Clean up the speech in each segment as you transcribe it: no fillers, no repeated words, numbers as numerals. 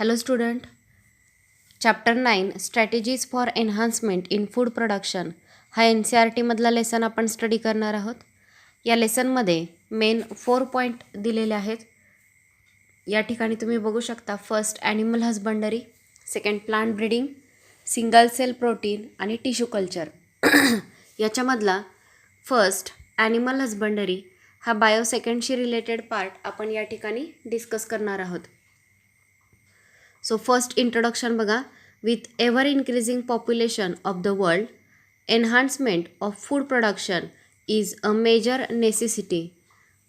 Hello student. Chapter 9 Strategies for Enhancement in Food Production हा NCERT मधला lesson आपण study करणार आहोत. या लेसनमध्ये मेन 4 पॉइंट दिलेले आहेत. या ठिकाणी तुम्ही बघू शकता first animal husbandry, second plant breeding, single cell protein आणि टिश्यू कल्चर. याच्यामधला फर्स्ट ॲनिमल हजबंडरी हा बायोसेकंडशी रिलेटेड पार्ट आपण या ठिकाणी डिस्कस करणार आहोत. सो फर्स्ट इंट्रोडक्शन बघा. With ever increasing population of the world, enhancement of food production is a major necessity.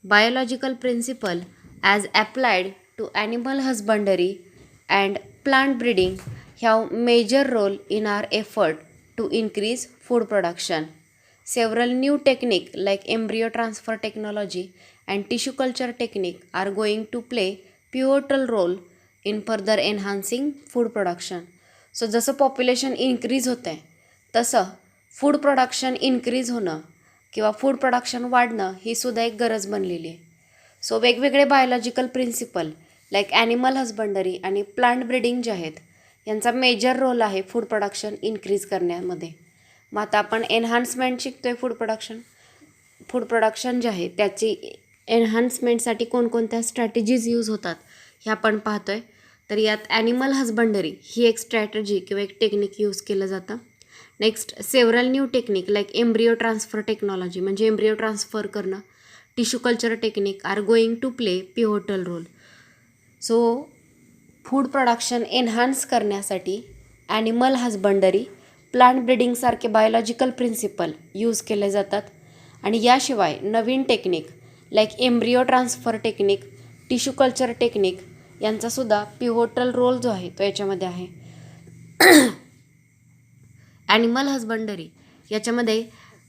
Biological principle as applied to animal husbandry and plant breeding have major role in our effort to increase food production. Several new techniques like embryo transfer technology and tissue culture technique are going to play pivotal role in further enhancing food production. So जसं population increase होतं आहे तसं food production increase होणं किंवा food production वाढणं ही सुद्धा एक गरज बनलेली आहे. सो वेगवेगळे biological principle like animal husbandry आणि प्लांट ब्रीडिंग जे आहेत यांचा मेजर रोल आहे फूड प्रोडक्शन इन्क्रीज करण्यामध्ये. मग आता आपण एन्हान्समेंट शिकतो आहे फूड प्रोडक्शन जे आहे त्याची एन्हान्समेंटसाठी कोणकोणत्या स्ट्रॅटेजीज यूज होतात हे आपण पाहतो आहे. तर यात ॲनिमल हजबंडरी ही एक स्ट्रॅटेजी किंवा एक टेक्निक यूज केलं जातं. Next several new technique like embryo transfer technology म्हणजे एम्ब्रियो ट्रान्सफर करणं, tissue culture technique are going to play pivotal role. So food production enhance करण्यासाठी ॲनिमल हजबंडरी, प्लांट ब्रीडिंगसारखे biological principle use केले जातात. आणि याशिवाय नवीन technique like embryo transfer technique, tissue culture technique यांचासुद्धा पिव्होटल रोल जो आहे तो याच्यामध्ये आहे. ॲनिमल हजबंडरी याच्यामध्ये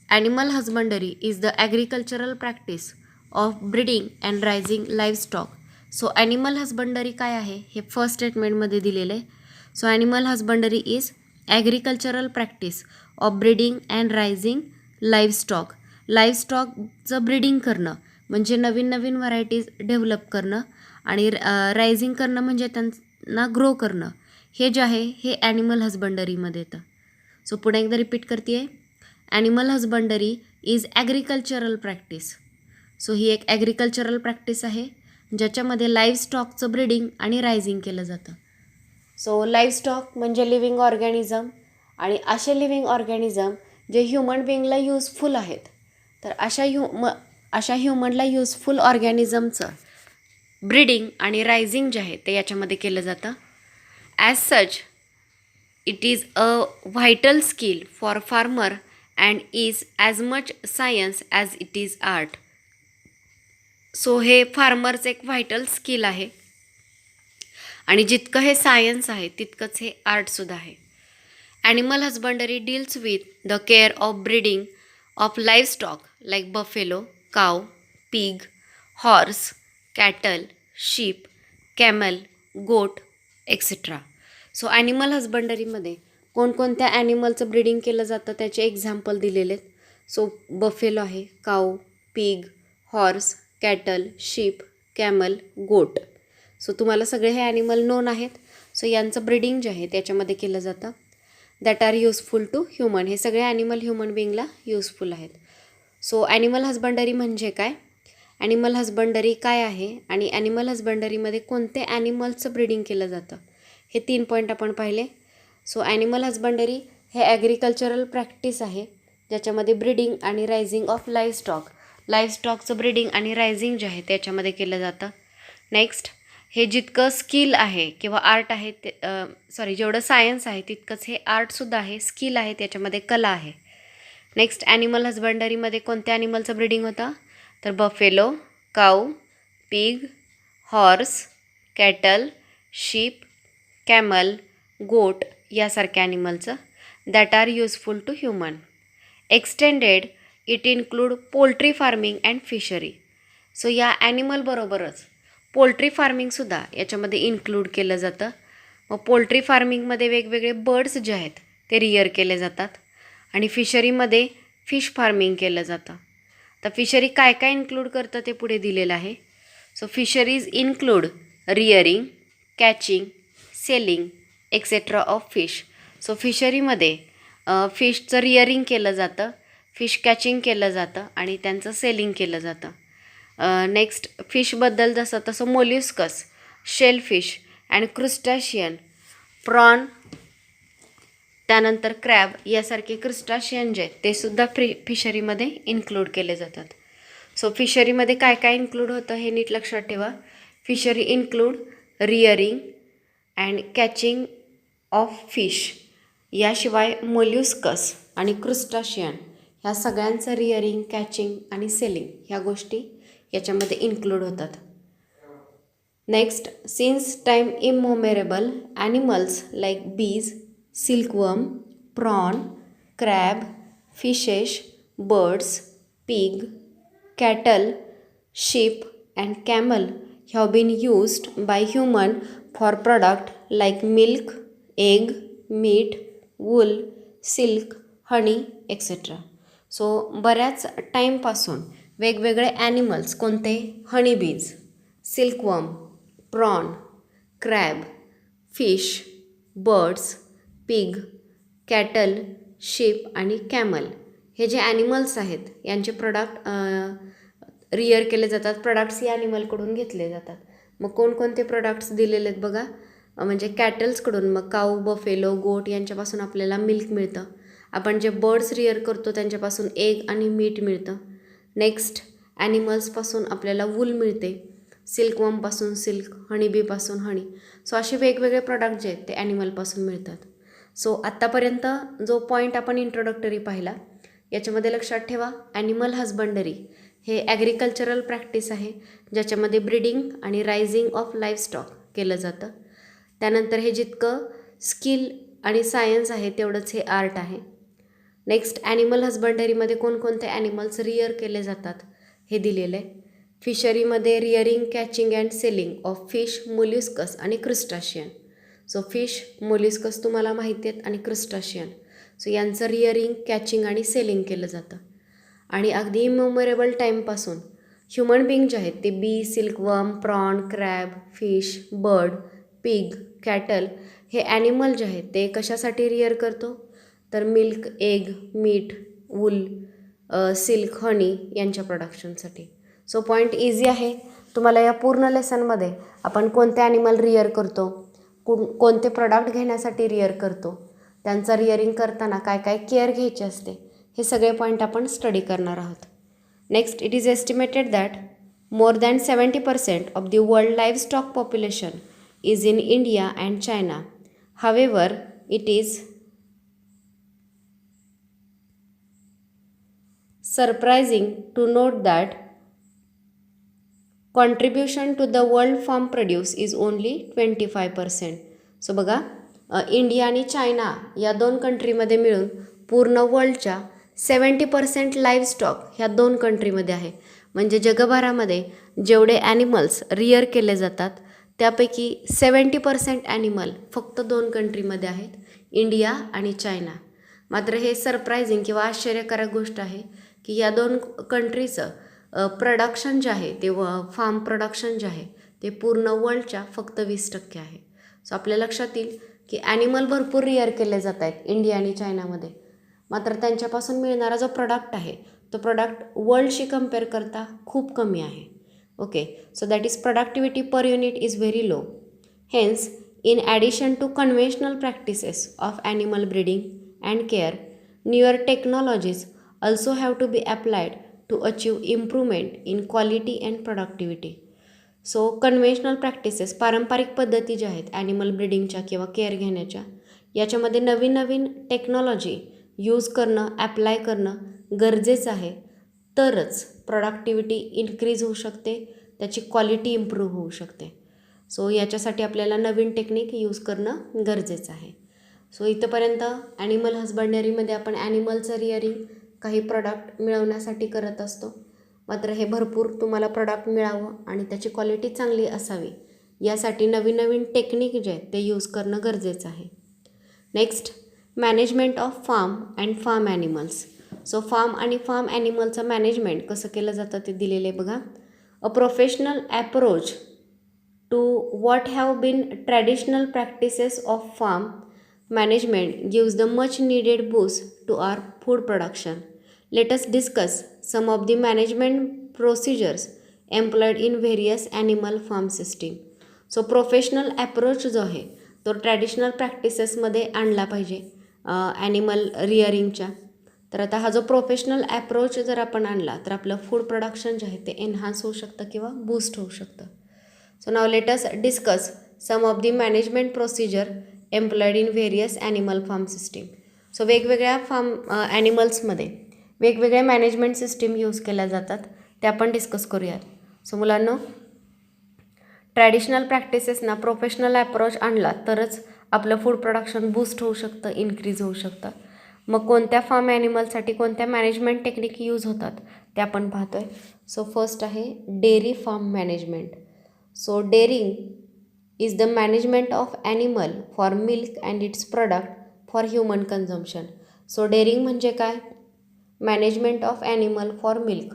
animal husbandry is the agricultural practice of breeding and raising livestock. So animal husbandry काय आहे हे फर्स्ट स्टेटमेंटमध्ये दिलेलं आहे. So animal husbandry is agricultural practice of breeding and raising livestock. लाईव्हस्टॉकचं ब्रीडिंग करणं म्हणजे नवीन नवीन व्हरायटीज डेव्हलप करणं आणि रायझिंग करणं म्हणजे त्यांना ग्रो करणं. हे जे आहे हे ॲनिमल हजबंडरीमध्ये येतं. सो पुढे एकदा रिपीट करते आहे. Animal husbandry is agricultural practice. So ही एक ॲग्रिकल्चरल प्रॅक्टिस आहे ज्याच्यामध्ये लाईव्हस्टॉकचं ब्रीडिंग आणि रायझिंग केलं जातं. सो लाईव्हस्टॉक म्हणजे लिव्हिंग ऑर्गॅनिझम आणि असे लिव्हिंग ऑर्गॅनिझम जे ह्युमन बिईंगला यूजफुल आहेत. तर अशा ह्युमनला यूजफुल ऑर्गॅनिझमचं ब्रीडिंग आणि रायझिंग जे आहे ते याच्यामध्ये केलं जातं. As such it is a vital skill for farmer and is as much science as it is art. So हे फार्मरचं एक व्हायटल स्किल आहे आणि जितकं हे सायन्स आहे तितकंच हे आर्टसुद्धा आहे. Animal husbandry deals with the care of breeding of livestock like buffalo, cow, pig, horse, cattle, sheep, camel, goat etcetera. So animal हजबंडरीमध्ये कोणकोणत्या ॲनिमलचं ब्रीडिंग केलं जातं त्याचे एक्झाम्पल दिलेले आहेत. सो बफेलो आहे, cow, pig, horse, cattle, sheep, camel, goat. So तुम्हाला सगळे हे ॲनिमल नोन आहेत. सो यांचं ब्रीडिंग जे आहे त्याच्यामध्ये केलं जातं. That are useful to human. हे सगळे ॲनिमल ह्युमन बिईंगला युजफुल आहेत. सो ॲनिमल हजबंडरी म्हणजे काय, ॲनिमल हजबंडरी काय आहे आणि ॲनिमल हजबंडरीमध्ये कोणते ॲनिमल्सचं ब्रीडिंग केलं जातं हे 3 पॉईंट आपण पाहिले. सो ॲनिमल हजबंडरी हे ॲग्रिकल्चरल प्रॅक्टिस आहे ज्याच्यामध्ये ब्रीडिंग आणि रायझिंग ऑफ लाईव्हस्टॉकचं ब्रीडिंग आणि रायझिंग जे आहे त्याच्यामध्ये केलं जातं. नेक्स्ट हे जितकं स्किल आहे किंवा आर्ट आहे ते जेवढं सायन्स आहे तितकंच हे आर्टसुद्धा आहे, स्किल आहे, त्याच्यामध्ये कला आहे. नेक्स्ट ॲनिमल हजबंडरीमध्ये कोणत्या ॲनिमलचं ब्रीडिंग होतं तर buffalo, cow, pig, horse, cattle, sheep, camel, goat यासारख्या ॲनिमलचं. That are useful to human. Extended it include poultry farming and fishery. So या ॲनिमलबरोबरच पोल्ट्री फार्मिंगसुद्धा याच्यामध्ये इन्क्लूड केलं जातं. मग पोल्ट्री फार्मिंगमध्ये वेगवेगळे बर्ड्स जे आहेत ते रिअर केले जातात आणि फिशरीमध्ये फिश फार्मिंग केलं जातं. तर फिशरी काय काय इन्क्लूड करतं ते पुढे दिलेलं आहे. So fisheries include rearing, catching, selling etcetera of fish. So फिशरीमध्ये फिशचं रिअरिंग केलं जातं, फिश कॅचिंग केलं जातं आणि त्यांचं सेलिंग केलं जातं. नेक्स्ट फिशबद्दल जसं तसं मोल्युस्कस, शेलफिश अँड क्रुस्टॅशियन, प्रॉन, त्यानंतर क्रॅब यासारखे क्रिस्टाशियन जे ते सुद्धा फिशरीमध्ये इन्क्लूड केले जातात. सो फिशरीमध्ये काय काय इन्क्लूड होतं हे नीट लक्षात ठेवा. Fishery include rearing and catching of fish. याशिवाय मोल्युस्कस आणि क्रुस्टाशियन ह्या सगळ्यांचं रिअरिंग, कॅचिंग आणि सेलिंग ह्या गोष्टी याच्यामध्ये इन्क्लूड होतात. Next, since time immemorial animals like bees, silkworm, prawn, crab, fishes, birds, pig, cattle, sheep and camel have been used by human for product like milk, egg, meat, wool, silk, honey, etc. So बऱ्याच टाईमपासून वेगवेगळे animals कोणते, honey bees, silkworm, prawn, crab, fish, birds, pig, cattle, sheep आणि camel हे जे animals आहेत यांचे product rear केले जातात. प्रोडक्ट्स या ॲनिमलकडून घेतले जातात. मग कोणकोणते प्रोडक्ट्स दिलेले आहेत बघा. म्हणजे कॅटल्सकडून मग काऊ, बफेलो, गोट यांच्यापासून आपल्याला मिल्क मिळतं. आपण जे बर्ड्स रिअर करतो त्यांच्यापासून एग आणि मीट मिळतं. नेक्स्ट, ॲनिमल्सपासून आपल्याला वूल मिळते, सिल्कवर्मपासून सिल्क, हनीबीपासून हनी. सो असे वेगवेगळे प्रोडक्ट जे आहेत ते ॲनिमलपासून मिळतात. सो आत्तापर्यंत जो पॉईंट आपण इंट्रोडक्टरी पाहिला याच्यामध्ये लक्षात ठेवा, ॲनिमल हजबंडरी हे ॲग्रिकल्चरल प्रॅक्टिस आहे ज्याच्यामध्ये ब्रीडिंग आणि रायझिंग ऑफ लाईव्हस्टॉक केलं जातं. त्यानंतर हे जितकं स्किल आणि सायन्स आहे तेवढंच हे आर्ट आहे. नेक्स्ट, ॲनिमल हजबंडरीमध्ये कोणकोणते ॲनिमल्स रिअर केले जातात हे दिलेलं आहे. फिशरीमध्ये rearing, catching and selling of fish, molluscs आणि क्रिस्टाशियन. सो फिश, मोल्युस्कस तुम्हाला माहिती आहेत आणि क्रिस्टाशियन. सो यांचं रिअरिंग, कॅचिंग आणि सेलिंग केलं जातं. आणि अगदी इमोमेरेबल टाईमपासून ह्युमन बिंग जे आहेत ते bee, silkworm, prawn, crab, fish, bird, pig, cattle हे ॲनिमल जे आहेत ते कशासाठी रिअर करतो, तर milk, egg, meat, wool, silk, honey यांच्या प्रोडक्शनसाठी. सो पॉईंट इझी आहे. तुम्हाला या पूर्ण लेसनमध्ये आपण कोणते ॲनिमल रिअर करतो, कोणते प्रोडक्ट घेण्यासाठी रिअर करतो, त्यांचा रिअरिंग करताना काय काय केअर घ्यायची असते हे सगळे पॉईंट आपण स्टडी करणार आहोत. Next, it is estimated that more than 70% of the world livestock population is in India and China. However it is surprising to note that contribution to the world farm produce is only 25%. So बघा, India आणि China या दोन कंट्रीमध्ये मिळून पूर्ण वर्ल्डच्या 70% लाईव्हस्टॉक ह्या दोन कंट्रीमध्ये आहे. म्हणजे जगभरामध्ये जेवढे ॲनिमल्स रिअर केले जातात त्यापैकी 70% ॲनिमल फक्त दोन कंट्रीमध्ये आहेत, इंडिया आणि चायना. मात्र हे सरप्रायझिंग किंवा आश्चर्यकारक गोष्ट आहे की या दोन कंट्रीचं प्रोडक्शन जे आहे ते फार्म प्रोडक्शन जे आहे ते पूर्ण वर्ल्डच्या फक्त 20% आहे. सो आपल्या लक्षात येईल की ॲनिमल भरपूर रिअर केले जात आहेत इंडिया आणि चायनामध्ये, मात्र त्यांच्यापासून मिळणारा जो प्रोडक्ट आहे तो प्रोडक्ट वर्ल्डशी कम्पेअर करता खूप कमी आहे. Okay, so that is productivity per unit is very low. Hence, in addition to conventional practices of animal breeding and care, newer technologies also have to be applied to achieve improvement in quality and productivity. So conventional practices, पारंपरिक पद्धती ज्या आहेत animal ब्रीडिंगच्या किंवा care घेण्याच्या, याच्यामध्ये नवीन नवीन technology use करणं, apply करणं गरजेचं आहे. तरच प्रोडक्टिव्हिटी इन्क्रीज होऊ शकते, त्याची क्वालिटी इम्प्रूव्ह होऊ शकते. सो याच्यासाठी आपल्याला नवीन टेक्निक यूज करणं गरजेचं आहे. सो इथंपर्यंत ॲनिमल हजबंडरीमध्ये आपण ॲनिमलचं रिअरिंग काही प्रोडक्ट मिळवण्यासाठी करत असतो. मात्र हे भरपूर तुम्हाला प्रोडक्ट मिळावं आणि त्याची क्वालिटी चांगली असावी यासाठी नवीन नवीन टेक्निक जे आहेत ते यूज करणं गरजेचं आहे. Next, management of farm and farm animals. So farm आणि फार्म ॲनिमलचं मॅनेजमेंट कसं केलं जातं ते दिलेलं आहे बघा. A professional approach to what have been traditional practices of farm management gives the much needed boost to our food production. Let us discuss some of the management procedures employed in various animal farm system. So professional approach जो आहे तो traditional प्रॅक्टिसेसमध्ये आणला पाहिजे animal रिअरिंगच्या. तर आता हा जो professional approach जर आपण आणला तर आपलं फूड प्रोडक्शन जे आहे ते एन्हान्स होऊ शकतं किंवा बूस्ट होऊ शकतं. So now let us discuss some of the management procedure employed in various animal farm system. So वेगवेगळ्या फार्म ॲनिमल्समध्ये वेगवेगळ्या मॅनेजमेंट सिस्टीम यूज केल्या जातात ते आपण डिस्कस करूयात. सो मुलांनो, ट्रॅडिशनल प्रॅक्टिसेसना प्रोफेशनल अप्रोच आणला तरच आपलं फूड प्रोडक्शन बूस्ट होऊ शकतं, इन्क्रीज होऊ शकतं. मग कोणत्या फार्म ॲनिमलसाठी कोणत्या मॅनेजमेंट टेक्निक यूज होतात ते आपण पाहतो आहे. सो फर्स्ट आहे dairy farm management. So dairying is the management of animal for milk and its product for human consumption. So dairying म्हणजे काय? Management of animal for milk.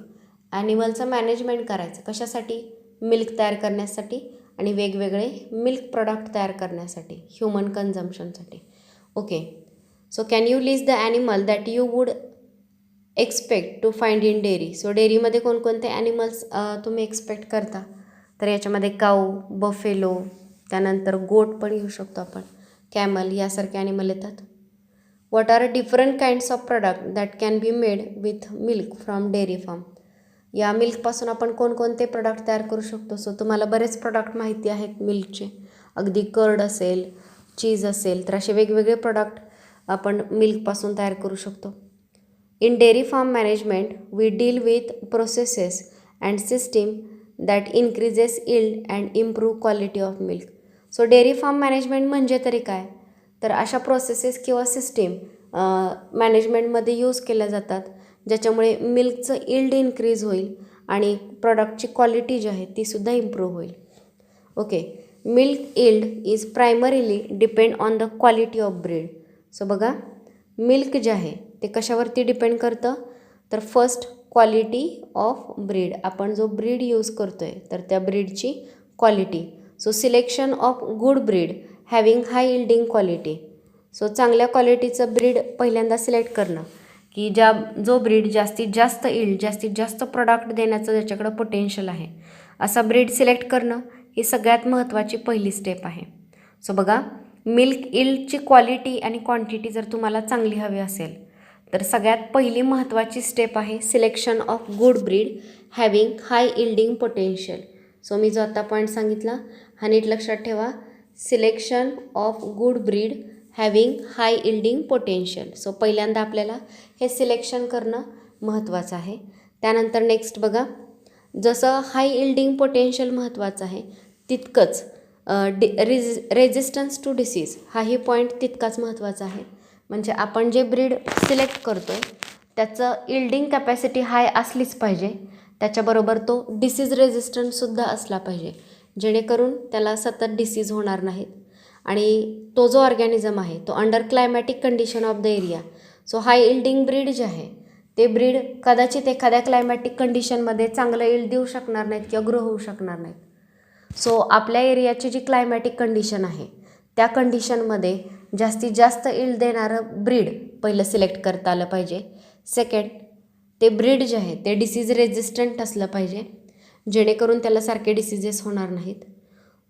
ॲनिमलचं मॅनेजमेंट करायचं कशासाठी? मिल्क तयार करण्यासाठी आणि वेगवेगळे मिल्क प्रॉडक्ट तयार करण्यासाठी, ह्युमन कन्झम्पशनसाठी. Okay, so can you list the animal that you would expect to find in dairy. So डेअरीमध्ये कोणकोणते ॲनिमल्स तुम्ही एक्सपेक्ट करता? तर याच्यामध्ये काऊ, बफेलो, त्यानंतर गोट पण घेऊ शकतो आपण, कॅमल यासारखे ॲनिमल येतात. What are different kinds of product that can be made with milk from dairy farm. या मिल्कपासून आपण कोणकोणते प्रोडक्ट तयार करू शकतो? सो तुम्हाला बरेच प्रोडक्ट माहिती आहेत मिल्कचे, अगदी कर्ड असेल, चीज असेल, तर असे वेगवेगळे प्रोडक्ट आपण मिल्कपासून तयार करू शकतो. In dairy farm management we deal with processes and system that increases yield and improve quality of milk. So dairy farm management म्हणजे तरी काय? तर अशा प्रोसेसेस किंवा सिस्टीम मॅनेजमेंटमध्ये यूज केल्या जातात ज्याच्यामुळे मिल्कचं इल्ड इन्क्रीज होईल आणि प्रॉडक्टची क्वालिटी जी आहे तीसुद्धा इम्प्रूव्ह होईल. Okay, milk yield is primarily depend on the quality of breed. So बघा, मिल्क जे आहे ते कशावरती डिपेंड करतं? तर फर्स्ट क्वालिटी ऑफ ब्रीड. आपण जो ब्रीड यूज करतो आहे तर त्या ब्रीडची quality. So selection of good breed having high yielding quality. So चांगल्या क्वालिटीचं ब्रीड पहिल्यांदा सिलेक्ट करणं की जो ब्रीड जास्तीत जास्त इल्ड, जास्तीत जास्त प्रोडक्ट देण्याचं ज्याच्याकडं पोटेन्शियल आहे असा ब्रीड सिलेक्ट करणं ही सगळ्यात महत्त्वाची पहिली स्टेप आहे. सो बघा, मिल्क इल्डची क्वालिटी आणि क्वांटिटी जर तुम्हाला चांगली हवी असेल तर सगळ्यात पहिली महत्त्वाची स्टेप आहे selection of good breed having high yielding potential. So मी जो आता पॉईंट सांगितला हा नीट लक्षात ठेवा. Selection of good breed having high yielding potential. So पहिल्यांदा आपल्याला हे सिलेक्शन करणं महत्त्वाचं आहे. त्यानंतर नेक्स्ट बघा, जसं हाय इल्डिंग पोटेन्शियल महत्त्वाचं आहे तितकंच रेजिस्टन्स टू डिसीज हाही पॉईंट तितकाच महत्त्वाचा आहे. म्हणजे आपण जे ब्रीड सिलेक्ट करतो आहे त्याचं इल्डिंग कॅपॅसिटी हाय असलीच पाहिजे, त्याच्याबरोबर तो डिसीज रेजिस्टंटसुद्धा असला पाहिजे जेणेकरून त्याला सतत डिसीज होणार नाहीत. आणि तो जो ऑर्गॅनिझम आहे तो under climatic condition of the area. So high yielding breed जे आहे ते ब्रीड कदाचित एखाद्या क्लायमॅटिक कंडिशनमध्ये चांगलं इल्ड देऊ शकणार नाहीत किंवा ग्रो होऊ शकणार नाहीत. सो आपल्या एरियाची जी क्लायमॅटिक कंडिशन आहे त्या कंडिशनमध्ये जास्तीत जास्त इल्ड देणारं ब्रीड पहिलं सिलेक्ट करता आलं पाहिजे. सेकंड, ते ब्रीड जे आहे ते डिसीज रेजिस्टंट असलं पाहिजे जेणेकरून त्याला सारखे डिसीजेस होणार नाहीत.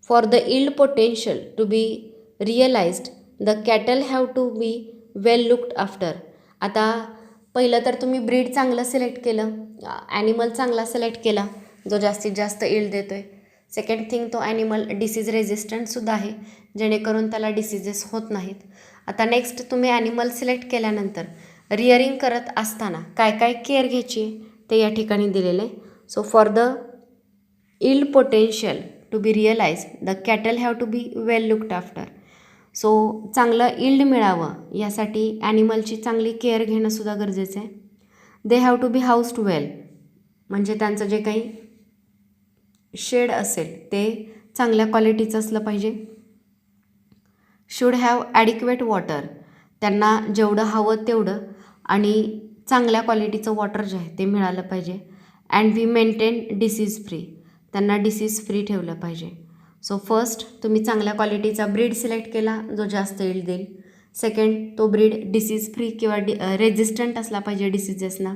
For the yield potential to be realized the cattle have to be well looked after. आता पहिलं तर तुम्ही ब्रीड चांगलं सिलेक्ट केलं, ॲनिमल चांगला सिलेक्ट केला जो जास्तीत जास्त इल्ड देतो आहे. सेकंड थिंग, तो ॲनिमल डिसीज रेजिस्टंटसुद्धा आहे जेणेकरून त्याला डिसीजेस होत नाहीत. आता नेक्स्ट, तुम्ही ॲनिमल सिलेक्ट केल्यानंतर रिअरिंग करत असताना काय काय केअर घ्यायची ते या ठिकाणी दिलेलं आहे. So for the yield potential to be realize the cattle have to be well looked after. So चांगलं इल्ड मिळावं यासाठी ॲनिमलची चांगली केअर घेणंसुद्धा गरजेचं आहे. दे हॅव टू बी हाऊस्ड वेल, म्हणजे त्यांचं जे काही शेड असेल ते चांगल्या क्वालिटीचं असलं पाहिजे. शूड हॅव ॲडिक्वेट वॉटर, त्यांना जेवढं हवं तेवढं आणि चांगल्या क्वालिटीचं वॉटर जे आहे ते मिळालं पाहिजे. And we maintain disease free, त्यांना डिसीज फ्री ठेवलं पाहिजे. सो फर्स्ट तुम्ही चांगल्या क्वालिटीचा ब्रीड सिलेक्ट केला जो जास्त यील्ड देईल. सेकंड, तो ब्रीड डिसीज फ्री किंवा रेजिस्टंट असला पाहिजे डिसीजेसना.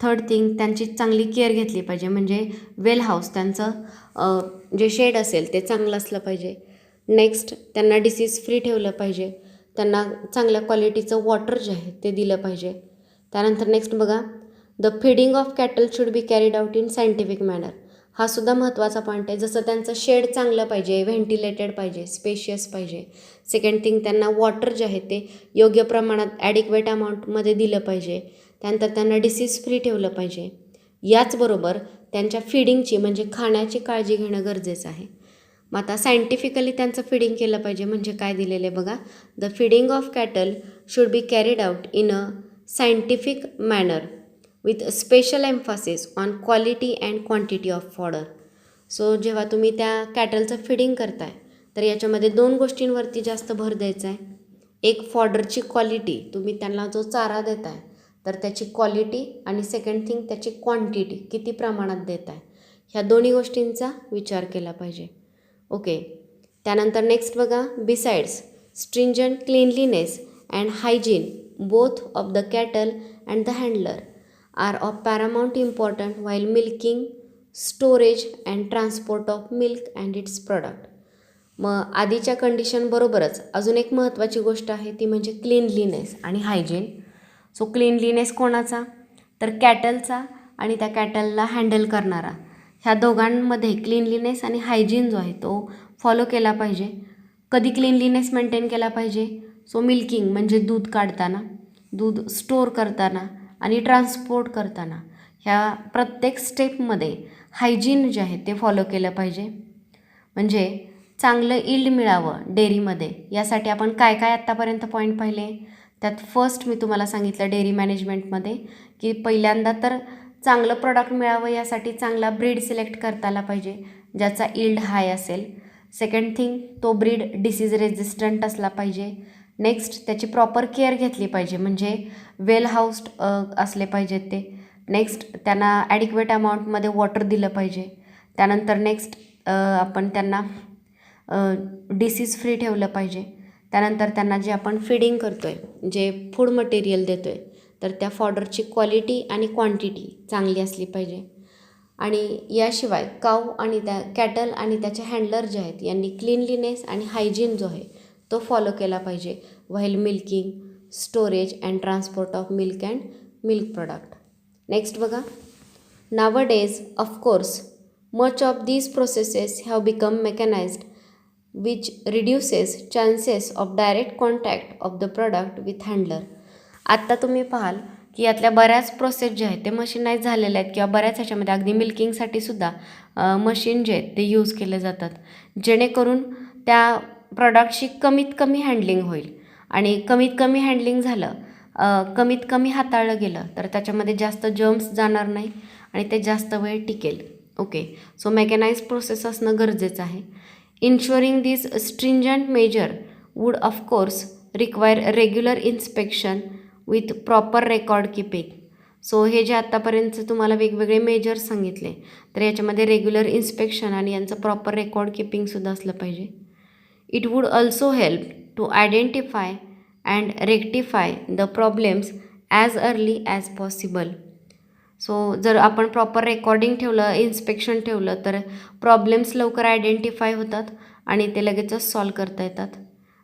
थर्ड थिंग, त्यांची चांगली केअर घेतली पाहिजे, म्हणजे वेल हाऊस त्यांचं जे शेड असेल ते चांगलं असलं पाहिजे. नेक्स्ट, त्यांना डिसीज फ्री ठेवलं पाहिजे. त्यांना चांगल्या क्वालिटीचं वॉटर जे आहे ते दिलं पाहिजे. त्यानंतर नेक्स्ट बघा, the feeding of cattle should be carried out in scientific manner. हा सुद्धा महत्त्वाचा पॉईंट आहे. जसं त्यांचं शेड चांगलं पाहिजे, व्हेंटिलेटेड पाहिजे, स्पेशियस पाहिजे. सेकंड थिंग, त्यांना वॉटर जे आहे ते योग्य प्रमाणात ॲडिक्वेट अमाऊंटमध्ये दिलं पाहिजे. त्यानंतर त्यांना डिसीज फ्री ठेवलं पाहिजे. याचबरोबर त्यांच्या फिडिंगची म्हणजे खाण्याची काळजी घेणं गरजेचं आहे. मग आता सायंटिफिकली त्यांचं फिडिंग केलं पाहिजे. म्हणजे काय दिलेलं आहे बघा, the feeding of cattle should be carried out in a scientific manner with special Mphasis on quality and quantity of fodder. So जेव्हा तुम्ही त्या कॅटलचं फिडिंग करताय तर याच्यामध्ये 2 गोष्टींवरती जास्त भर द्यायचा आहे. एक, फॉडरची क्वालिटी, तुम्ही त्यांना जो चारा देताय तर त्याची क्वालिटी, आणि सेकंड थिंग त्याची क्वांटिटी, किती प्रमाणात देताय, ह्या दोन्ही गोष्टींचा विचार केला पाहिजे. ओके. त्यानंतर नेक्स्ट बघा, besides stringent cleanliness and hygiene both of the cattle and the handler are of paramount important while milking, storage and transport of milk and its product. मग आधीच्या कंडिशन बरोबरच अजून एक महत्त्वाची गोष्ट आहे ती म्हणजे क्लीनलीनेस आणि हायजीन. सो क्लीनलीनेस कोणाचा, तर कॅटलचा आणि त्या कॅटलला हँडल करणारा, ह्या दोघांमध्ये क्लीनलीनेस आणि हायजीन जो आहे तो फॉलो केला पाहिजे. कधी क्लीनलीनेस मेंटेन केला पाहिजे, सो मिल्किंग म्हणजे दूध काढताना, दूध स्टोअर करताना आणि ट्रान्सपोर्ट करताना, ह्या प्रत्येक स्टेपमध्ये हायजीन जे आहे ते फॉलो केलं पाहिजे. म्हणजे चांगलं यील्ड मिळावं डेअरीमध्ये, यासाठी आपण काय काय आत्तापर्यंत पॉईंट पाहिले. त्यात फर्स्ट मी तुम्हाला सांगितलं डेअरी मॅनेजमेंटमध्ये की पहिल्यांदा तर चांगलं प्रॉडक्ट मिळावं यासाठी चांगला ब्रीड सिलेक्ट करता आला पाहिजे ज्याचा यील्ड हाय असेल. सेकंड थिंग, तो ब्रीड डिसीज रेजिस्टंट असला पाहिजे. नेक्स्ट, त्याची प्रॉपर केअर घेतली पाहिजे, म्हणजे वेल हाऊस्ड असले पाहिजेत ते. नेक्स्ट, त्यांना ॲडिक्वेट अमाऊंटमध्ये वॉटर दिलं पाहिजे. त्यानंतर नेक्स्ट, आपण त्यांना डिसीज फ्री ठेवलं पाहिजे. त्यानंतर त्यांना जे आपण फिडिंग करतो आहे, जे फूड मटेरियल देतो आहे, तर त्या फॉडरची क्वालिटी आणि क्वांटिटी चांगली असली पाहिजे. आणि याशिवाय काऊ आणि त्या कॅटल आणि त्याचे हँडलर जे आहेत यांनी क्लीनलीनेस आणि हायजीन जो आहे तो फॉलो केला पाहिजे while milking, storage and transport of milk and milk product. Next बघा, nowadays of course much of these processes have become mechanised which reduces chances of direct contact of the product with handler. आत्ता तुम्ही पाहाल की यातल्या बऱ्याच process जे आहेत ते मशीनाईज झालेल्या आहेत, किंवा बऱ्याच ह्याच्यामध्ये अगदी मिल्किंगसाठी सुद्धा मशीन जे आहेत ते यूज केले जातात, जेणेकरून त्या प्रॉडक्टची कमीत कमी हँडलिंग होईल. आणि कमीत कमी हँडलिंग झालं, कमीत कमी हाताळलं गेलं तर त्याच्यामध्ये जास्त जर्म्स जाणार नाही आणि ते जास्त वेळ टिकेल. ओके. सो मेकॅनाइज प्रोसेस असणं गरजेचं आहे. Ensuring this stringent measure would of course require regular inspection with proper record keeping. So हे जे आत्तापर्यंत तुम्हाला वेगवेगळे मेजर्स सांगितले तर याच्यामध्ये रेग्युलर इन्स्पेक्शन आणि यांचं प्रॉपर रेकॉर्ड किपिंगसुद्धा असलं पाहिजे. It would also help to identify and rectify the problems as early as possible. So जर आपण प्रॉपर रेकॉर्डिंग ठेवलं, इन्स्पेक्शन ठेवलं तर प्रॉब्लेम्स लवकर आयडेंटिफाय होतात आणि ते लगेचच सॉल्व करता येतात.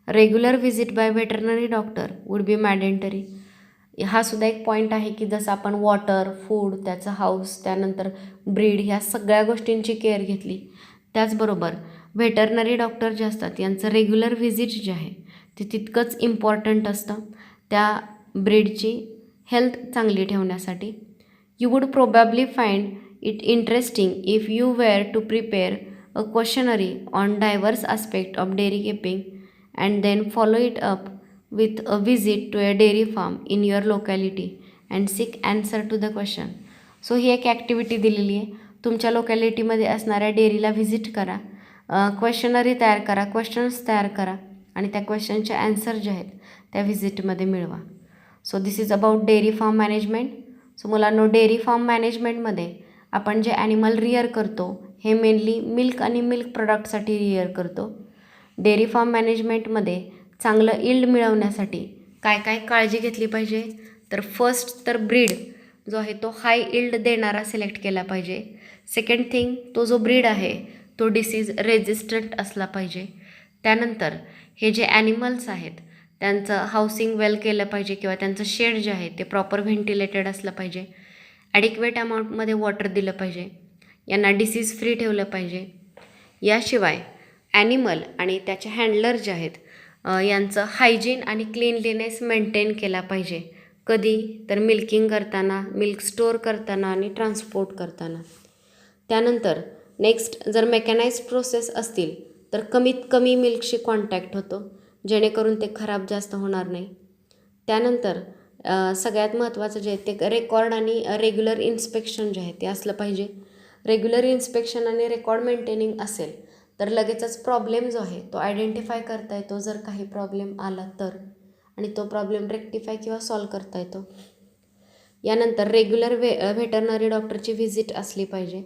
Regular visit by veterinary doctor would be mandatory. हा सुद्धा एक पॉईंट आहे की जसं आपण वॉटर, फूड, त्याचं हाऊस, त्यानंतर ब्रीड, ह्या सगळ्या गोष्टींची केअर घेतली, त्याचबरोबर व्हेटरनरी डॉक्टर जे असतात यांचं रेग्युलर व्हिजिट जे आहे ते तितकंच इम्पॉर्टंट असतं त्या ब्रीडची हेल्थ चांगली ठेवण्यासाठी. You would probably find it interesting if you were to prepare a questionnaire on diverse aspects of dairy keeping and then follow it up with a visit to a dairy farm in your locality and seek answer to the question. So ही एक activity दिलेली आहे. तुमच्या लोकॅलिटीमध्ये असणाऱ्या डेअरीला visit करा, questionnaire तयार करा, questions तयार करा आणि त्या क्वेश्चनचे ॲन्सर जे आहेत त्या व्हिजिटमध्ये मिळवा. So this is about dairy farm management. So मुलांनो, डेअरी फार्म मॅनेजमेंटमध्ये आपण जे ॲनिमल रिअर करतो हे मेनली मिल्क आणि मिल्क प्रोडक्टसाठी रिअर करतो. डेअरी फार्म मॅनेजमेंटमध्ये चांगलं इल्ड मिळवण्यासाठी काय काय काळजी घेतली पाहिजे, तर फर्स्ट तर ब्रीड जो आहे तो हाय इल्ड देणारा सिलेक्ट केला पाहिजे. सेकंड थिंग, तो जो ब्रीड आहे तो डिसीज रेजिस्टंट असला पाहिजे. त्यानंतर हे जे ॲनिमल्स आहेत त्यांचं हाऊसिंग वेल केलं पाहिजे किंवा त्यांचं शेड जे आहे ते प्रॉपर व्हेंटिलेटेड असलं पाहिजे. ॲडिक्वेट अमाऊंटमध्ये वॉटर दिलं पाहिजे. यांना डिसीज फ्री ठेवलं पाहिजे. याशिवाय ॲनिमल आणि त्याचे हँडलर जे आहेत यांचं हायजीन आणि क्लीनलीनेस मेंटेन केला पाहिजे. कधी, तर मिल्किंग करताना, मिल्क स्टोअर करताना आणि ट्रान्सपोर्ट करताना. त्यानंतर नेक्स्ट, जर मेकॅनाइज्ड प्रोसेस असतील तर कमीत कमी मिल्कशी कॉन्टॅक्ट होतो, जेणेकरून ते खराब जास्त होणार नाही. त्यानंतर सगळ्यात महत्त्वाचं जे आहे ते रेकॉर्ड आणि रेग्युलर इन्स्पेक्शन जे आहे ते असलं पाहिजे. रेग्युलर इन्स्पेक्शन आणि रेकॉर्ड मेंटेनिंग असेल तर लगेचच प्रॉब्लेम जो आहे तो आयडेंटिफाय करता येतो जर काही प्रॉब्लेम आला तर, आणि तो प्रॉब्लेम रेक्टिफाय किंवा सॉल्व करता येतो. यानंतर रेग्युलर व्हेटरनरी डॉक्टरची व्हिजिट असली पाहिजे.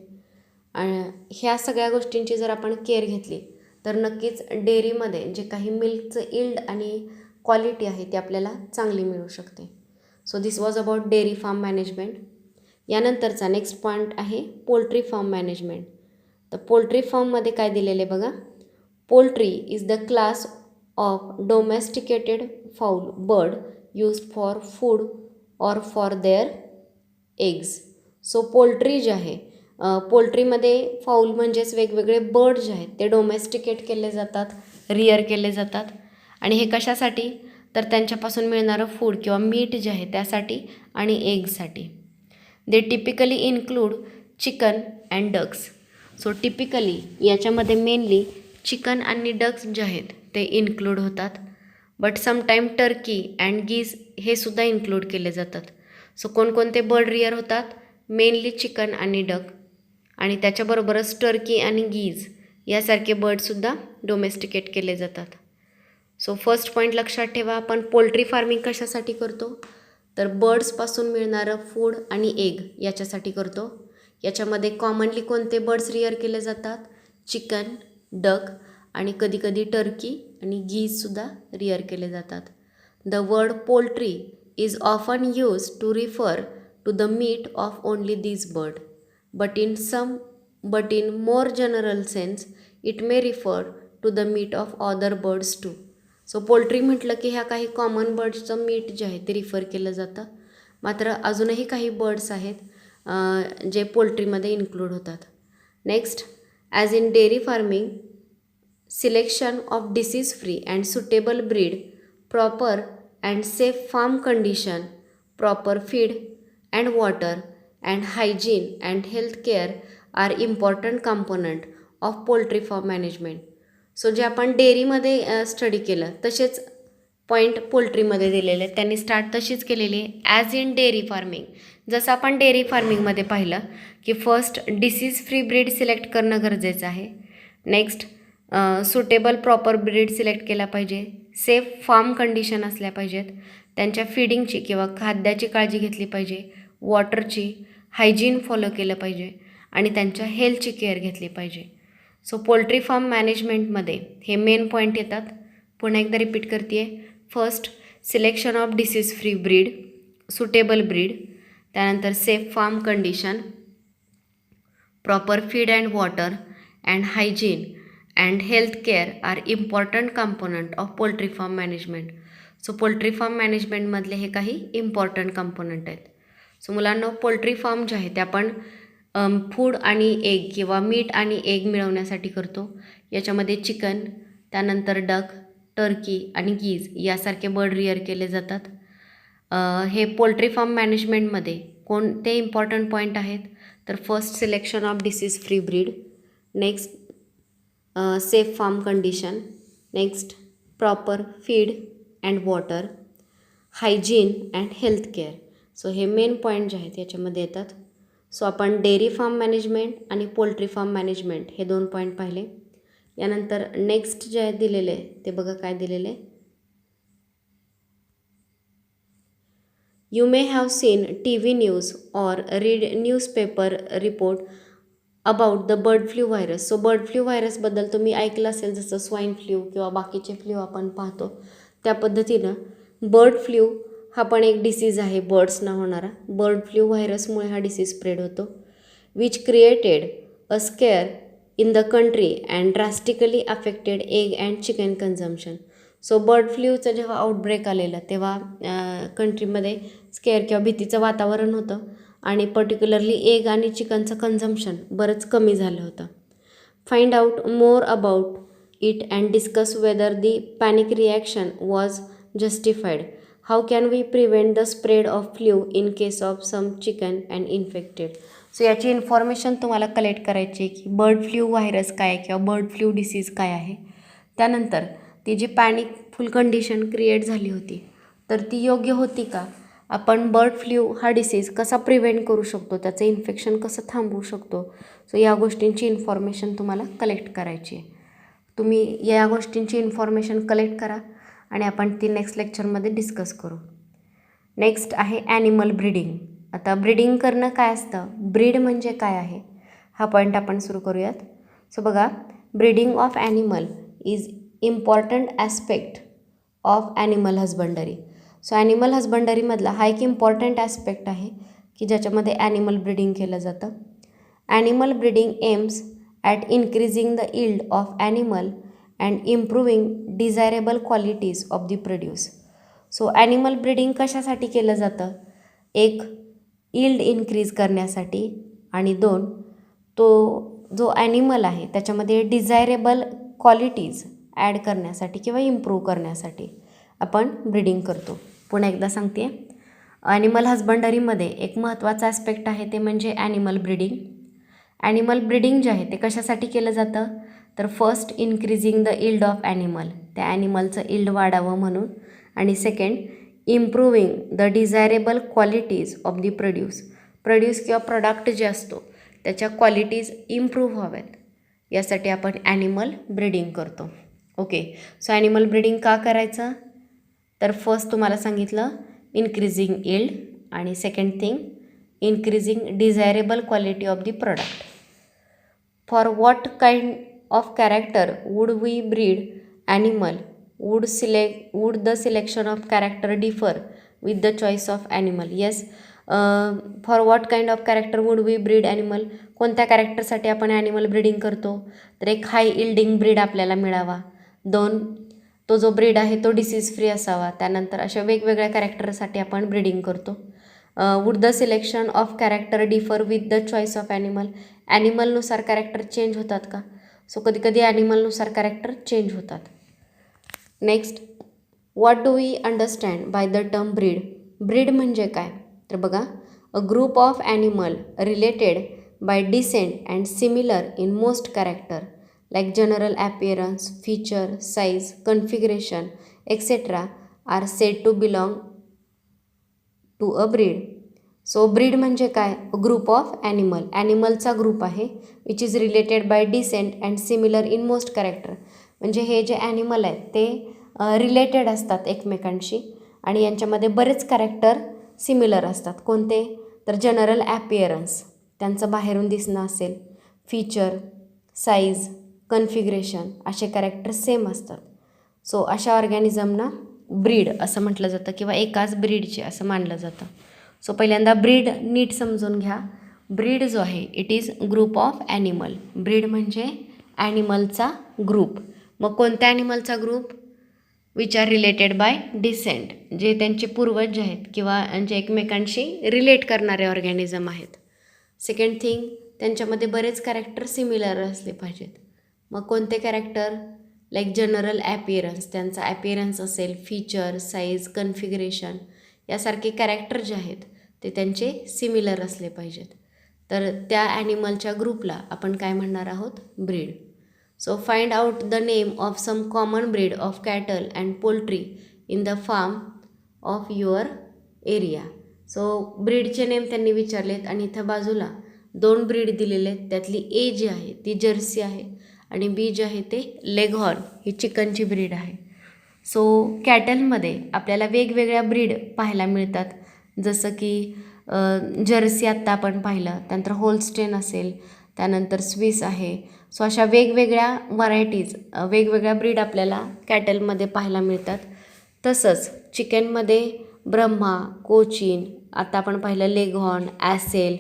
आणि ह्या सगळ्या गोष्टींची जर आपण केअर घेतली तर नक्कीच डेअरीमध्ये जे काही मिल्कचं इल्ड आणि क्वालिटी आहे ती आपल्याला चांगली मिळू शकते. So this was about dairy farm management. यानंतरचा नेक्स्ट पॉईंट आहे पोल्ट्री फार्म मॅनेजमेंट. तर पोल्ट्री फार्ममध्ये काय दिलेले बघा. Poultry is the class of domesticated fowl bird use for food or for their eggs. So poultry जे आहे, पोल्ट्रीमध्ये फाऊल म्हणजेच वेगवेगळे बर्ड जे आहेत ते डोमेस्टिकेट केले जातात, रिअर केले जातात. आणि हे कशासाठी, तर त्यांच्यापासून मिळणारं फूड किंवा मीट जे आहे त्यासाठी आणि एगसाठी. They typically include chicken and ducks. So typically याच्यामध्ये मेनली चिकन आणि डक्स जे आहेत ते इन्क्लूड होतात. But sometime turkey and geese हे सुद्धा इन्क्लूड केले जातात. सो कोणकोणते बर्ड रिअर होतात, मेनली चिकन आणि डक, आणि त्याच्याबरोबरच टर्की आणि गीज यासारखे बर्डसुद्धा डोमेस्टिकेट केले जातात. सो फर्स्ट पॉईंट लक्षात ठेवा, आपण पोल्ट्री फार्मिंग कशासाठी करतो, तर बर्ड्सपासून मिळणारं फूड आणि एग याच्यासाठी करतो. याच्यामध्ये कॉमनली कोणते बर्ड्स रिअर केले जातात, चिकन, डक आणि कधीकधी टर्की आणि गीजसुद्धा रिअर केले जातात. The word poultry is often use to refer to the meat of only this bird, but in more general sense it may refer to the meat of other birds too. So poultry म्हटलं की ह्या काही common बर्ड्सचं meet जे आहे ते refer केलं जातं. मात्र अजूनही काही बर्ड्स आहेत जे पोल्ट्रीमध्ये इन्क्लूड होतात. Next, as in dairy farming, selection of disease free and suitable breed, proper and safe farm condition, proper feed and water and hygiene and health care are important component of poultry farm management. So जे आपण डेअरीमध्ये study केलं तसेच point पोल्ट्रीमध्ये दिलेले आहेत. त्यांनी start तशीच केलेली आहे ॲज इन डेअरी फार्मिंग. जसं आपण डेअरी फार्मिंगमध्ये पाहिलं की first disease free breed select करणं गरजेचं आहे. Next, suitable proper breed select केला पाहिजे. सेफ फार्म कंडिशन असल्या पाहिजेत. त्यांच्या फीडिंगची किंवा खाद्याची काळजी घेतली पाहिजे. वॉटरची, हायजीन फॉलो केलं पाहिजे आणि त्यांच्या हेल्थची केअर घेतली पाहिजे. सो पोल्ट्री फार्म मॅनेजमेंटमध्ये हे मेन पॉईंट येतात. पुन्हा एकदा रिपीट करते आहे. First, selection of disease free breed, suitable breed, त्यानंतर safe farm condition, proper feed and water and hygiene and health care are important component of poultry farm management. So poultry farm मॅनेजमेंटमधले हे काही important component आहेत. So मुलांना poultry farm जे आहे ते आपण फूड आणि एग किंवा मीट आणि एग मिळवण्यासाठी करतो. याच्यामध्ये चिकन, त्यानंतर डक, टर्की आणि गीज यासारखे बर्ड रिअर केले जातात. हे पोल्ट्री फार्म मॅनेजमेंटमध्ये कोणते इम्पॉर्टंट पॉईंट आहेत, तर first, selection of disease free breed, next safe farm condition, next proper feed and water, hygiene and health care. So हे मेन पॉईंट जे आहेत याच्यामध्ये येतात. सो आपण डेअरी फार्म मॅनेजमेंट आणि पोल्ट्री फार्म मॅनेजमेंट हे 2 पॉईंट पाहिले. यानंतर नेक्स्ट जे आहे दिलेले ते बघा काय दिलेले. You may have seen TV news or read newspaper report about the bird flu virus. So bird flu व्हायरसबद्दल तुम्ही ऐकलं असेल, जसं स्वाईन फ्लू किंवा बाकीचे फ्लू आपण पाहतो त्या पद्धतीनं बर्ड फ्लू हा पण एक डिसीज आहे, बर्ड्सना होणारा. बर्ड फ्लू व्हायरसमुळे हा डिसीज स्प्रेड होतो, which created a scare in the country and drastically affected egg and chicken consumption. So bird फ्लूचं जेव्हा आउटब्रेक आलेलं तेव्हा कंट्रीमध्ये स्केअर किंवा भीतीचं वातावरण होतं आणि पर्टिक्युलरली एग आणि चिकनचं कन्झम्पशन बरंच कमी झालं होतं. Find out more about it and discuss whether the panic reaction was justified. How can we prevent the spread of flu in case of some chicken and infected. So याची information तुम्हाला collect करायची आहे की bird flu virus काय किंवा bird flu disease काय आहे. त्यानंतर ती जी पॅनिकफुल कंडिशन क्रिएट झाली होती तर ती योग्य होती का, आपण बर्ड फ्लू हा डिसीज कसा प्रिव्हेंट करू शकतो, त्याचं इन्फेक्शन कसं थांबवू शकतो. सो या गोष्टींची इन्फॉर्मेशन तुम्हाला कलेक्ट करायची आहे. तुम्ही या गोष्टींची इन्फॉर्मेशन कलेक्ट करा आणि आपण ती नेक्स्ट लेक्चरमध्ये डिस्कस करू. नेक्स्ट आहे ॲनिमल ब्रीडिंग. आता ब्रीडिंग करणं काय असतं, ब्रीड म्हणजे काय आहे, हा पॉईंट आपण सुरू करूयात. सो बघा, breeding of animal is important aspect of animal husbandry. So animal हजबंडरीमधला हा एक इम्पॉर्टंट ॲस्पेक्ट आहे की ज्याच्यामध्ये ॲनिमल ब्रीडिंग केलं जातं. Animal breeding AIIMS at increasing the yield of animal and improving desirable qualities of the produce. So animal breeding कशासाठी केलं जातं, एक इल्ड इन्क्रीज करण्यासाठी आणि दोन, तो जो ॲनिमल आहे त्याच्यामध्ये डिझायरेबल क्वालिटीज ॲड करण्यासाठी किंवा इम्प्रूव्ह करण्यासाठी आपण ब्रीडिंग करतो. पुन्हा एकदा सांगते, ॲनिमल हजबंडरीमध्ये एक महत्त्वाचा ॲस्पेक्ट आहे ते म्हणजे ॲनिमल ब्रीडिंग. ॲनिमल ब्रीडिंग जे आहे ते कशासाठी केलं जातं, तर first increasing the yield of animal, त्या ॲनिमलचं इल्ड वाढावं म्हणून, आणि second improving the desirable qualities of the produce किंवा प्रोडक्ट जे असतो त्याच्या क्वालिटीज इम्प्रूव्ह व्हाव्यात यासाठी आपण ॲनिमल ब्रीडिंग करतो. ओके, सो ॲनिमल ब्रीडिंग का करायचं, तर फर्स्ट तुम्हाला सांगितलं इन्क्रीजिंग इल्ड आणि second thing increasing desirable quality of the product. For what kind of character would we breed animal, would the selection of character differ with the choice of animal. Yes, for what kind of character would we breed animal, कोणत्या कॅरेक्टरसाठी आपण animal breeding करतो, तर एक हाय yielding breed आपल्याला मिळावा, दोन तो जो ब्रीड आहे तो डिसीज फ्री असावा, त्यानंतर अशा वेगवेगळ्या कॅरेक्टरसाठी आपण ब्रीडिंग करतो. Would the selection of character differ with the choice of animal, ॲनिमलनुसार कॅरेक्टर चेंज होतात का, सो कधी कधी ॲनिमलनुसार कॅरेक्टर चेंज होतात. Next, what do we understand by the term breed. Breed म्हणजे काय, तर बघा, a group of animal related by descent and similar in most character like general appearance, feature, size, configuration, etc. are said to belong to a breed. So breed म्हणजे काय, group of animal, ॲनिमलचा group आहे which is related by descent and similar in most character. म्हणजे हे जे animal आहेत ते related असतात एकमेकांशी आणि यांच्यामध्ये बरेच कॅरेक्टर सिमिलर असतात. कोणते, तर जनरल ॲपिअरन्स, त्यांचं बाहेरून दिसणं असेल, फीचर, साईज, कन्फिगरेशन, असे कॅरेक्टर सेम असतात. सो अशा ऑर्गॅनिझमना ब्रीड असं म्हटलं जातं किंवा एकाच ब्रीडचे असं मानलं जातं. सो पहिल्यांदा ब्रीड नीट समजून घ्या. ब्रीड जो आहे it is group of animal. Breed म्हणजे ॲनिमलचा ग्रुप. मग कोणत्या ॲनिमलचा group, which are related by descent, जे त्यांचे पूर्वज जे आहेत किंवा जे एकमेकांशी रिलेट करणारे ऑर्गॅनिझम आहेत. सेकंड थिंग, त्यांच्यामध्ये बरेच कॅरेक्टर सिमिलर असले पाहिजेत. मग कोणते कॅरेक्टर, लाईक जनरल ॲपिअरन्स, त्यांचा ॲपिअरन्स असेल, फीचर, साईज, कन्फिगरेशन यासारखे कॅरेक्टर जे आहेत ते त्यांचे सिमिलर असले पाहिजेत. तर त्या ॲनिमलच्या ग्रुपला आपण काय म्हणणार आहोत, breed. So find out the name of some common breed of cattle and poultry in the farm of your area. So ब्रीडचे नेम त्यांनी विचारलेत आणि इथं बाजूला दोन ब्रीड दिलेले आहेत. त्यातली ए जी आहे ती जर्सी आहे आणि बी जे आहे ते लेघॉर्न, ही चिकनची ब्रीड आहे. सो कॅटलमध्ये आपल्याला वेगवेगळ्या ब्रीड पाहायला मिळतात, जसं की जर्सी आत्ता आपण पाहिलं, त्यानंतर होलस्टेन असेल, त्यानंतर स्विस आहे. सो अशा वेगवेगळ्या व्हरायटीज, वेगवेगळ्या ब्रीड आपल्याला कॅटलमध्ये पाहायला मिळतात. तसंच चिकनमध्ये ब्रह्मा, कोचीन, आता आपण पाहिलं लेघॉर्न, ॲसेल,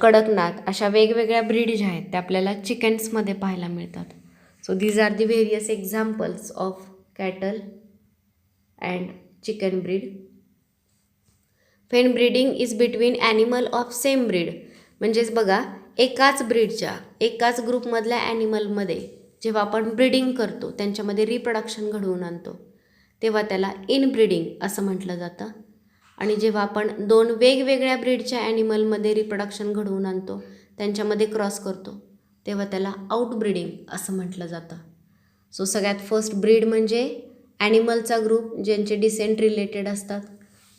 कडकनाथ, अशा वेगवेगळ्या ब्रीड ज्या आहेत त्या आपल्याला चिकन्समध्ये पाहायला मिळतात. So these are the various examples of cattle and chicken breed. Fan breeding is between animal of same breed. म्हणजेच बघा, एकाच ब्रीडच्या, एकाच ग्रुपमधल्या ॲनिमलमध्ये जेव्हा आपण ब्रीडिंग करतो, त्यांच्यामध्ये रिप्रोडक्शन घडवून आणतो, तेव्हा त्याला इनब्रीडिंग असं म्हटलं जातं. आणि जेव्हा आपण दोन वेगवेगळ्या ब्रीडच्या ॲनिमलमध्ये रिप्रोडक्शन घडवून आणतो, त्यांच्यामध्ये क्रॉस करतो, तेव्हा त्याला आउटब्रीडिंग असं म्हटलं जातं. सो सगळ्यात फर्स्ट ब्रीड म्हणजे ॲनिमलचा ग्रुप ज्यांचे डिसेंट रिलेटेड असतात,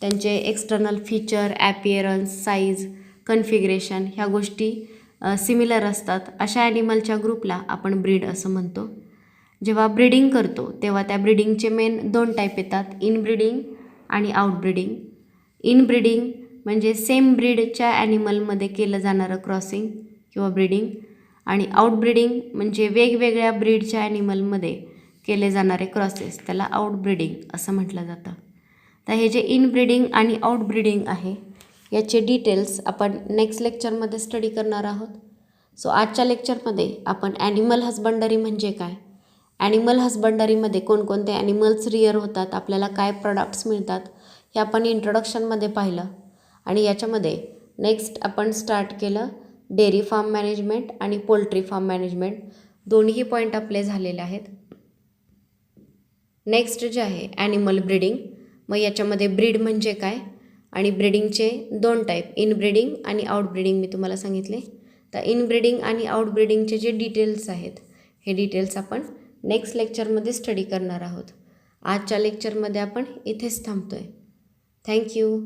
त्यांचे एक्सटर्नल फीचर, ॲपिअरन्स, साईज, कन्फिगरेशन ह्या गोष्टी सिमिलर असतात, अशा ॲनिमलच्या ग्रुपला आपण ब्रीड असं म्हणतो. जेव्हा ब्रीडिंग करतो तेव्हा त्या ब्रीडिंगचे मेन 2 टाईप येतात, इनब्रीडिंग आणि आउटब्रीडिंग. इनब्रीडिंग म्हणजे सेम ब्रीडच्या ॲनिमलमध्ये केलं जाणारं क्रॉसिंग किंवा ब्रीडिंग, आणि आउटब्रीडिंग म्हणजे वेगवेगळ्या ब्रीडच्या ॲनिमलमध्ये केले जाणारे क्रॉसेस, त्याला आउटब्रीडिंग असं म्हटलं जातं. तर हे जे इनब्रीडिंग आणि आउटब्रीडिंग आहे याचे डिटेल्स आपण नेक्स्ट लेक्चरमध्ये स्टडी करणार आहोत. सो आजच्या लेक्चरमध्ये आपण ॲनिमल हजबंडरी म्हणजे काय, ॲनिमल हजबंडरीमध्ये कोणकोणते ॲनिमल्स रिअर होतात, आपल्याला काय प्रोडक्ट्स मिळतात, हे आपण इंट्रोडक्शनमध्ये पाहिलं. आणि याच्यामध्ये नेक्स्ट आपण स्टार्ट केलं डेअरी फार्म मॅनेजमेंट आणि पोल्ट्री फार्म मॅनेजमेंट. दोन्ही पॉईंट आपले झालेले आहेत. नेक्स्ट जे आहे ॲनिमल ब्रीडिंग. मग याच्यामध्ये ब्रीड म्हणजे काय आणि ब्रीडिंगचे 2 टाईप, इनब्रीडिंग आणि आउटब्रीडिंग मी तुम्हाला सांगितले. तर इनब्रीडिंग आणि आउटब्रीडिंगचे जे डिटेल्स आहेत, हे डिटेल्स आपण नेक्स्ट लेक्चरमध्ये स्टडी करणार आहोत. आजच्या लेक्चरमध्ये आपण इथेच थांबतो आहे. थँक्यू.